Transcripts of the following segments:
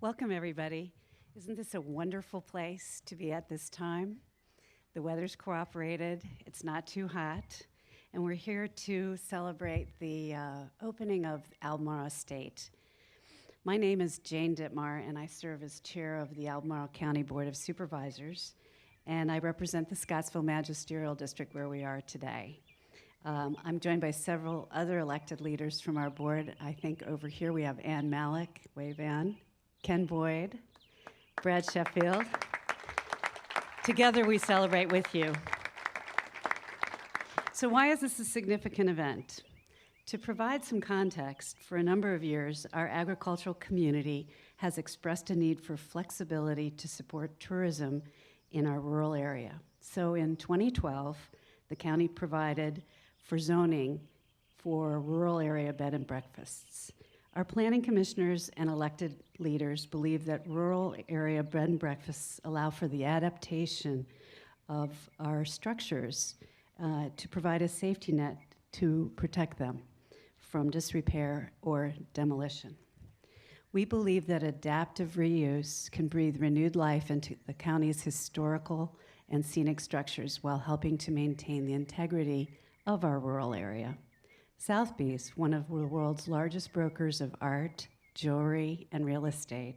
Welcome, everybody. Isn't this a wonderful place to be at this time? The weather's cooperated, it's not too hot, and we're here to celebrate the opening of Albemarle Estate. My name is Jane Dittmar, and I serve as chair of the Albemarle County Board of Supervisors, and I represent the Scottsville Magisterial District where we are today. I'm joined by several other elected leaders from our board. I think over here we have Ann Malik, wave Ann, Ken Boyd, Brad Sheffield. Together we celebrate with you. So why is this a significant event? To provide some context, for a number of years, our agricultural community has expressed a need for flexibility to support tourism in our rural area. So in 2012, the county provided for zoning for rural area bed and breakfasts. Our planning commissioners and elected leaders believe that rural area bed and breakfasts allow for the adaptation of our structures to provide a safety net to protect them from disrepair or demolition. We believe that adaptive reuse can breathe renewed life into the county's historical and scenic structures while helping to maintain the integrity of our rural area. Sotheby's, one of the world's largest brokers of art, jewelry, and real estate,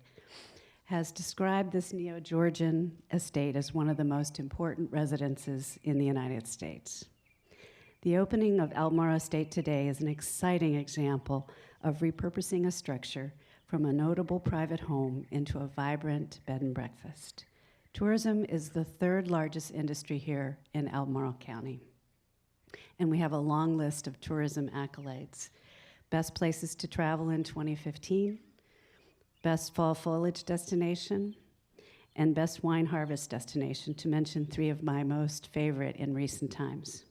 has described this neo-Georgian estate as one of the most important residences in the United States. The opening of Albemarle Estate today is an exciting example of repurposing a structure from a notable private home into a vibrant bed and breakfast. Tourism is the third largest industry here in Albemarle County. And we have a long list of tourism accolades. Best places to travel in 2015, best fall foliage destination, and best wine harvest destination, to mention three of my most favorite in recent times.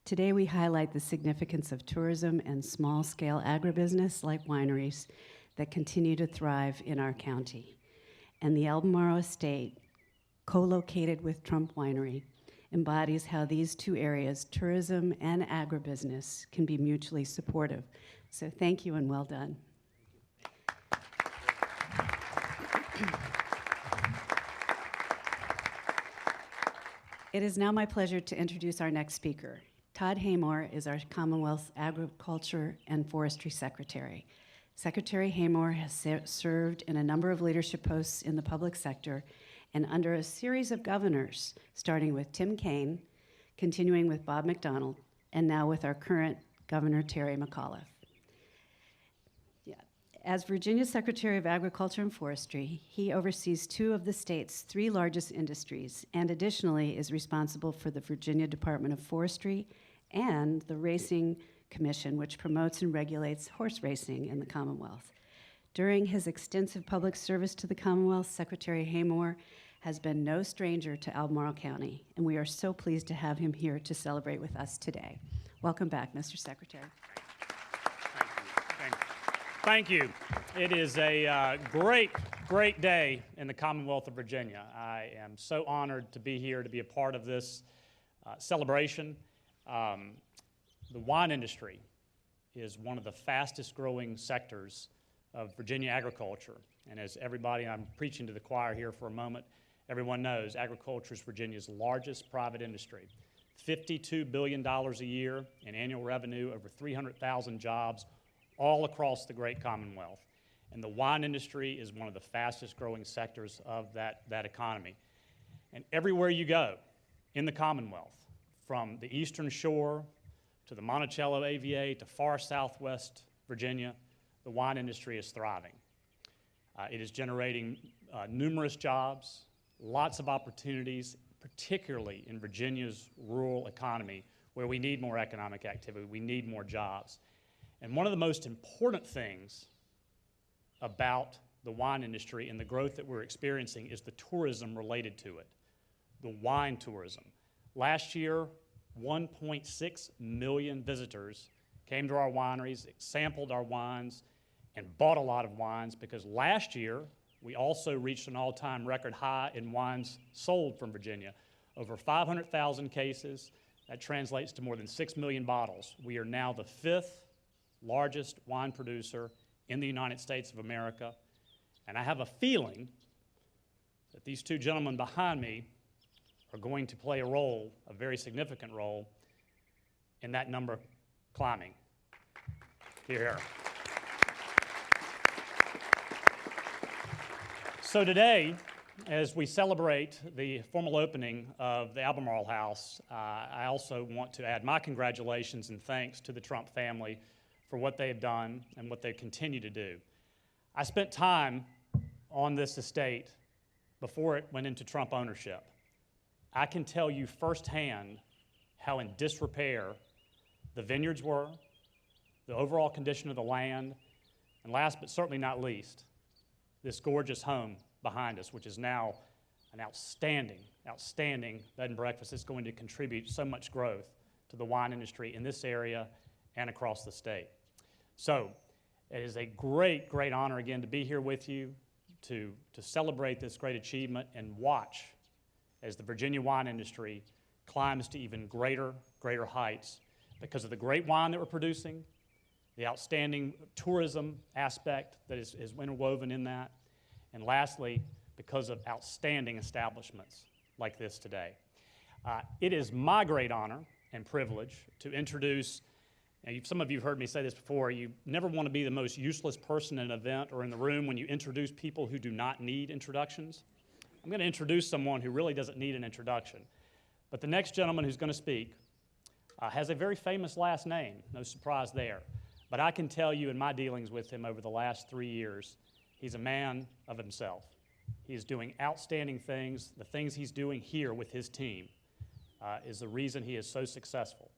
Today we highlight the significance of tourism and small-scale agribusiness like wineries that continue to thrive in our county. And the Albemarle Estate, co-located with Trump Winery, embodies how these two areas, tourism and agribusiness, can be mutually supportive. So thank you and well done. It is now my pleasure to introduce our next speaker. Todd Haymore is our Commonwealth Agriculture and Forestry Secretary. Secretary Haymore has served in a number of leadership posts in the public sector and under a series of governors, starting with Tim Kaine, continuing with Bob McDonnell, and now with our current Governor Terry McAuliffe. As Virginia Secretary of Agriculture and Forestry, he oversees two of the state's three largest industries, and additionally is responsible for the Virginia Department of Forestry and the Racing Commission, which promotes and regulates horse racing in the Commonwealth. During his extensive public service to the Commonwealth, Secretary Haymore has been no stranger to Albemarle County, and we are so pleased to have him here to celebrate with us today. Welcome back, Mr. Secretary. Thank you. It is a great day in the Commonwealth of Virginia. I am so honored to be here to be a part of this celebration. The wine industry is one of the fastest growing sectors of Virginia agriculture. And as everybody, I'm preaching to the choir here for a moment, everyone knows agriculture is Virginia's largest private industry. $52 billion a year in annual revenue, over 300,000 jobs, all across the great Commonwealth. And the wine industry is one of the fastest growing sectors of that economy. And everywhere you go in the Commonwealth, from the Eastern Shore to the Monticello AVA to far southwest Virginia, the wine industry is thriving. It is generating numerous jobs, lots of opportunities, particularly in Virginia's rural economy, where we need more economic activity, we need more jobs. And one of the most important things about the wine industry and the growth that we're experiencing is the tourism related to it, the wine tourism. Last year, 1.6 million visitors came to our wineries, sampled our wines, and bought a lot of wines, because last year we also reached an all-time record high in wines sold from Virginia. Over 500,000 cases. That translates to more than 6 million bottles. We are now the 5th largest wine producer in the United States of America, And I have a feeling that these two gentlemen behind me are going to play a role, a very significant role, in that number climbing. Here. So today, as we celebrate the formal opening of the Albemarle House, I also want to add my congratulations and thanks to the Trump family for what they have done and what they continue to do. I spent time on this estate before it went into Trump ownership. I can tell you firsthand how in disrepair the vineyards were, the overall condition of the land, and last but certainly not least, this gorgeous home behind us, which is now an outstanding bed and breakfast that's going to contribute so much growth to the wine industry in this area and across the state. So it is a great, great honor again to be here with you, to celebrate this great achievement and watch as the Virginia wine industry climbs to even greater heights because of the great wine that we're producing, the outstanding tourism aspect that is interwoven in that, and lastly, because of outstanding establishments like this today. It is my great honor and privilege to introduce, some of you have heard me say this before, you never want to be the most useless person in an event or in the room when you introduce people who do not need introductions. I'm going to introduce someone who really doesn't need an introduction. But the next gentleman who's going to speak has a very famous last name, no surprise there. But I can tell you in my dealings with him over the last 3 years, he's a man of himself. He is doing outstanding things. The things he's doing here with his team is the reason he is so successful.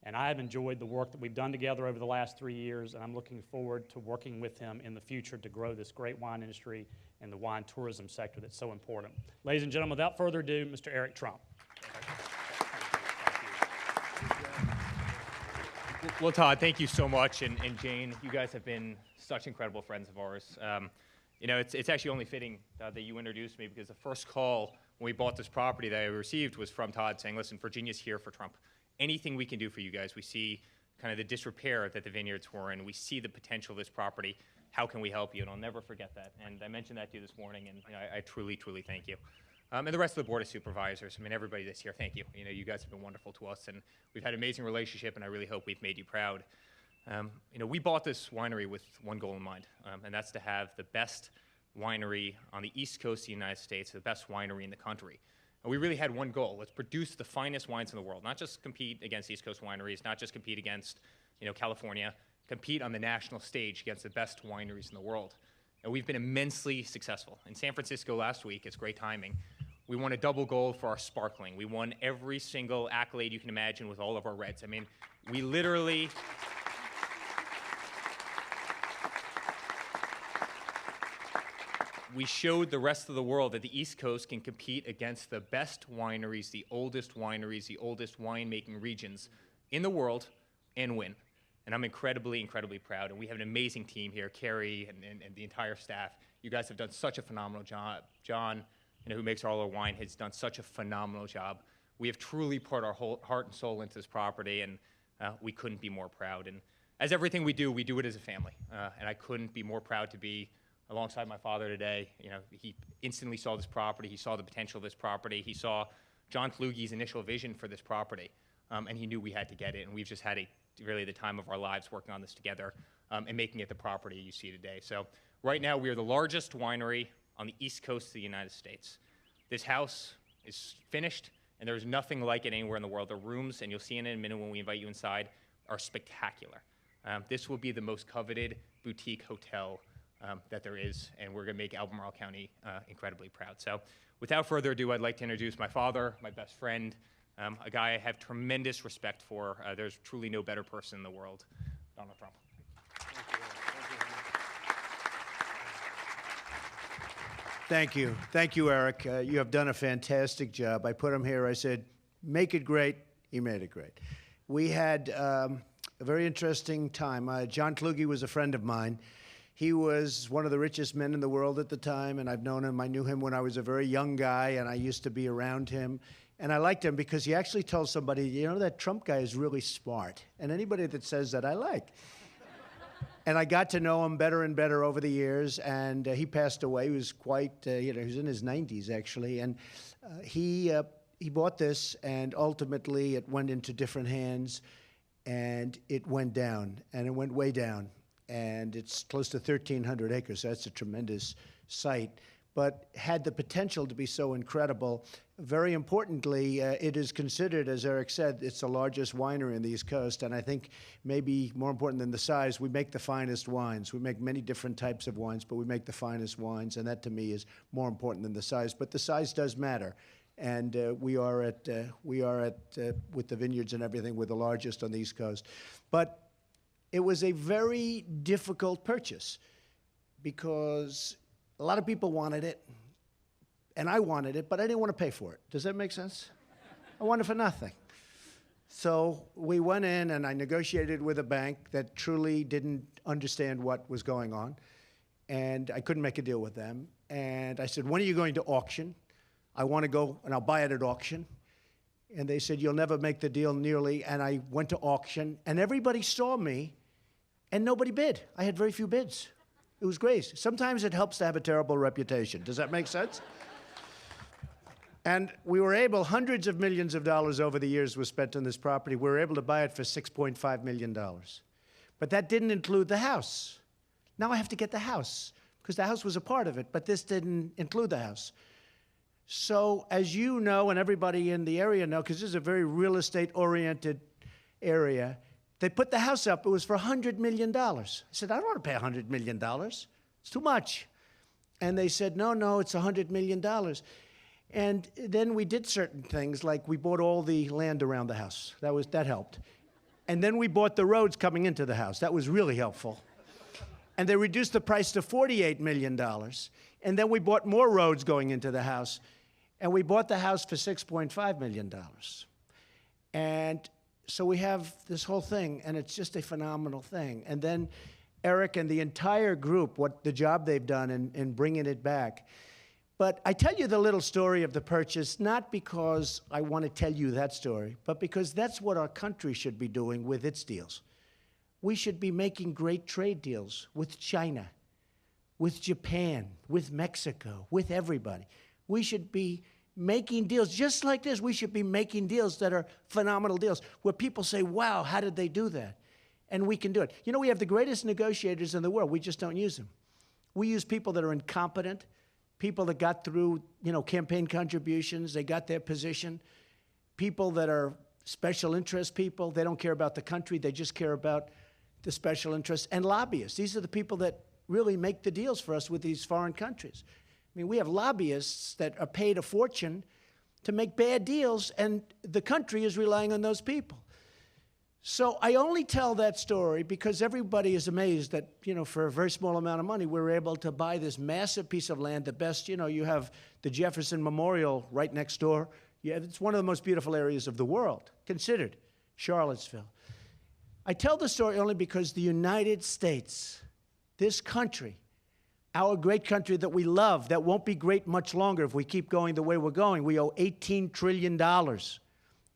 And I have enjoyed the work that we've done together over the last 3 years, and I'm looking forward to working with him in the future to grow this great wine industry and the wine tourism sector that's so important. Ladies and gentlemen, without further ado, Mr. Eric Trump. Well, Todd, thank you so much, and Jane, you guys have been such incredible friends of ours. It's actually only fitting that you introduced me because the first call when we bought this property that I received was from Todd saying, listen, Virginia's here for Trump. Anything we can do for you guys. We see kind of the disrepair that the vineyards were in. We see the potential of this property. How can we help you? And I'll never forget that. And I mentioned that to you this morning, and I truly, truly thank you. And the rest of the Board of Supervisors, everybody that's here, thank you. You guys have been wonderful to us, and we've had an amazing relationship, and I really hope we've made you proud. We bought this winery with one goal in mind, and that's to have the best winery on the East Coast of the United States, the best winery in the country. And we really had one goal. Let's produce the finest wines in the world, not just compete against East Coast wineries, not just compete against California, compete on the national stage against the best wineries in the world. And we've been immensely successful. In San Francisco last week, it's great timing, we won a double gold for our sparkling. We won every single accolade you can imagine with all of our reds. We literally... We showed the rest of the world that the East Coast can compete against the best wineries, the oldest winemaking regions in the world and win. And I'm incredibly, incredibly proud. And we have an amazing team here, Carrie and the entire staff. You guys have done such a phenomenal job. John, who makes all our wine, has done such a phenomenal job. We have truly poured our whole heart and soul into this property, and we couldn't be more proud. And as everything we do it as a family. And I couldn't be more proud to be alongside my father today. He instantly saw this property. He saw the potential of this property. He saw John Kluge's initial vision for this property, and he knew we had to get it. And we've just had really the time of our lives working on this together and making it the property you see today. So right now, we are the largest winery on the East Coast of the United States. This house is finished, and there's nothing like it anywhere in the world. The rooms, and you'll see in a minute when we invite you inside, are spectacular. This will be the most coveted boutique hotel that there is, and we're going to make Albemarle County incredibly proud. So without further ado, I'd like to introduce my father, my best friend, a guy I have tremendous respect for. There's truly no better person in the world, Donald Trump. Thank you. Thank you, Eric. You have done a fantastic job. I put him here. I said, make it great. He made it great. We had a very interesting time. John Kluge was a friend of mine. He was one of the richest men in the world at the time, and I've known him. I knew him when I was a very young guy, and I used to be around him. And I liked him because he actually told somebody, that Trump guy is really smart. And anybody that says that, I like. And I got to know him better and better over the years, and he passed away. He was quite, he was in his 90s, actually. And he bought this, and ultimately it went into different hands, and it went down, and it went way down. And it's close to 1,300 acres, so that's a tremendous site, but had the potential to be so incredible. Very importantly, it is considered, as Eric said, it's the largest winery on the East Coast, and I think maybe more important than the size, we make the finest wines. We make many different types of wines, but we make the finest wines, and that to me is more important than the size. But the size does matter, and we are at with the vineyards and everything, we're the largest on the East Coast. But it was a very difficult purchase because a lot of people wanted it, and I wanted it, but I didn't want to pay for it. Does that make sense? I wanted it for nothing. So we went in, and I negotiated with a bank that truly didn't understand what was going on, and I couldn't make a deal with them. And I said, when are you going to auction? I want to go, and I'll buy it at auction. And they said, you'll never make the deal nearly. And I went to auction, and everybody saw me, and nobody bid. I had very few bids. It was great. Sometimes it helps to have a terrible reputation. Does that make sense? And we were able, hundreds of millions of dollars over the years was spent on this property. We were able to buy it for $6.5 million. But that didn't include the house. Now I have to get the house, because the house was a part of it, but this didn't include the house. So as you know, and everybody in the area know, because this is a very real estate-oriented area, they put the house up. It was for $100 million. I said, I don't want to pay $100 million. It's too much. And they said, no, it's $100 million. And then we did certain things, like we bought all the land around the house. That helped. And then we bought the roads coming into the house. That was really helpful. And they reduced the price to $48 million. And then we bought more roads going into the house. And we bought the house for $6.5 million. And so we have this whole thing, and it's just a phenomenal thing. And then Eric and the entire group, what the job they've done in bringing it back. But I tell you the little story of the purchase, not because I want to tell you that story, but because that's what our country should be doing with its deals. We should be making great trade deals with China, with Japan, with Mexico, with everybody. We should be making deals just like this. We should be making deals that are phenomenal deals, where people say, wow, how did they do that? And we can do it. You know, we have the greatest negotiators in the world. We just don't use them. We use people that are incompetent, people that got through, campaign contributions, they got their position, people that are special interest people. They don't care about the country. They just care about the special interests, and lobbyists. These are the people that really make the deals for us with these foreign countries. I mean, we have lobbyists that are paid a fortune to make bad deals, and the country is relying on those people. So I only tell that story because everybody is amazed that, for a very small amount of money, we're able to buy this massive piece of land, the best, you have the Jefferson Memorial right next door. It's one of the most beautiful areas of the world, considered, Charlottesville. I tell the story only because the United States, this country, our great country that we love, that won't be great much longer if we keep going the way we're going. We owe $18 trillion.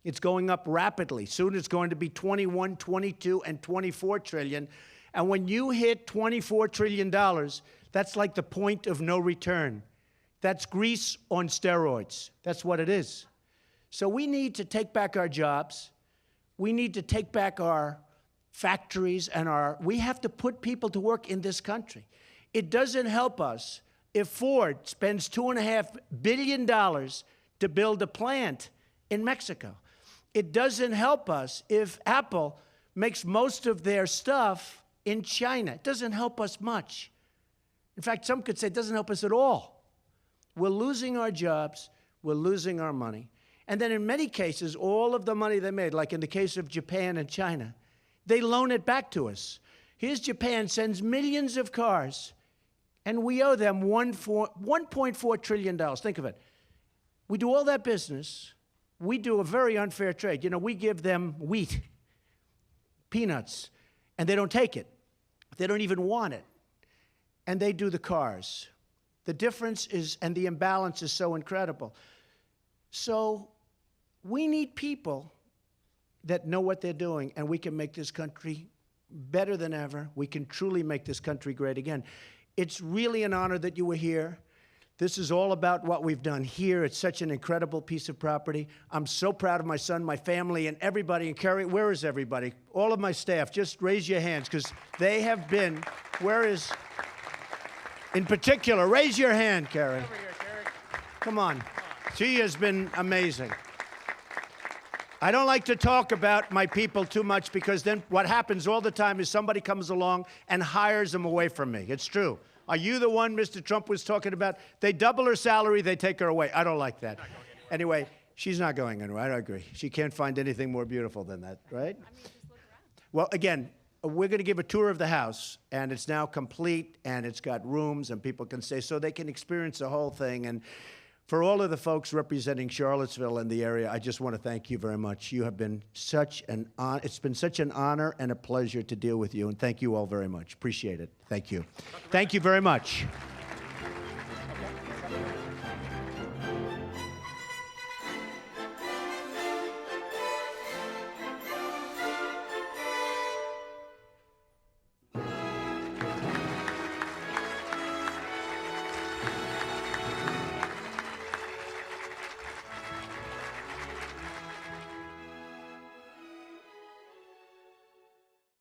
It's going up rapidly. Soon it's going to be 21, 22, and 24 trillion. And when you hit $24 trillion, that's like the point of no return. That's Greece on steroids. That's what it is. So we need to take back our jobs. We need to take back our factories and we have to put people to work in this country. It doesn't help us if Ford spends $2.5 billion to build a plant in Mexico. It doesn't help us if Apple makes most of their stuff in China. It doesn't help us much. In fact, some could say it doesn't help us at all. We're losing our jobs. We're losing our money. And then in many cases, all of the money they made, like in the case of Japan and China, they loan it back to us. Here's Japan sends millions of cars, and we owe them $1.4 trillion. Think of it. We do all that business. We do a very unfair trade. We give them wheat, peanuts, and they don't take it. They don't even want it. And they do the cars. The difference is, and the imbalance is so incredible. So we need people that know what they're doing, and we can make this country better than ever. We can truly make this country great again. It's really an honor that you were here. This is all about what we've done here. It's such an incredible piece of property. I'm so proud of my son, my family, and everybody. And Carrie, where is everybody? All of my staff, just raise your hands, because they have been, in particular, raise your hand, Carrie. Over here, Carrie. Come on. She has been amazing. I don't like to talk about my people too much, because then what happens all the time is somebody comes along and hires them away from me. It's true. Are you the one Mr. Trump was talking about? They double her salary, they take her away. I don't like that. Anyway, she's not going anywhere. I agree. She can't find anything more beautiful than that, right? I mean, just look around. Well, again, we're going to give a tour of the house, and it's now complete, and it's got rooms, and people can stay, so they can experience the whole thing. And for all of the folks representing Charlottesville and the area, I just want to thank you very much. You have been such an honor. It's been such an honor and a pleasure to deal with you, and thank you all very much. Appreciate it. Thank you. Thank you very much.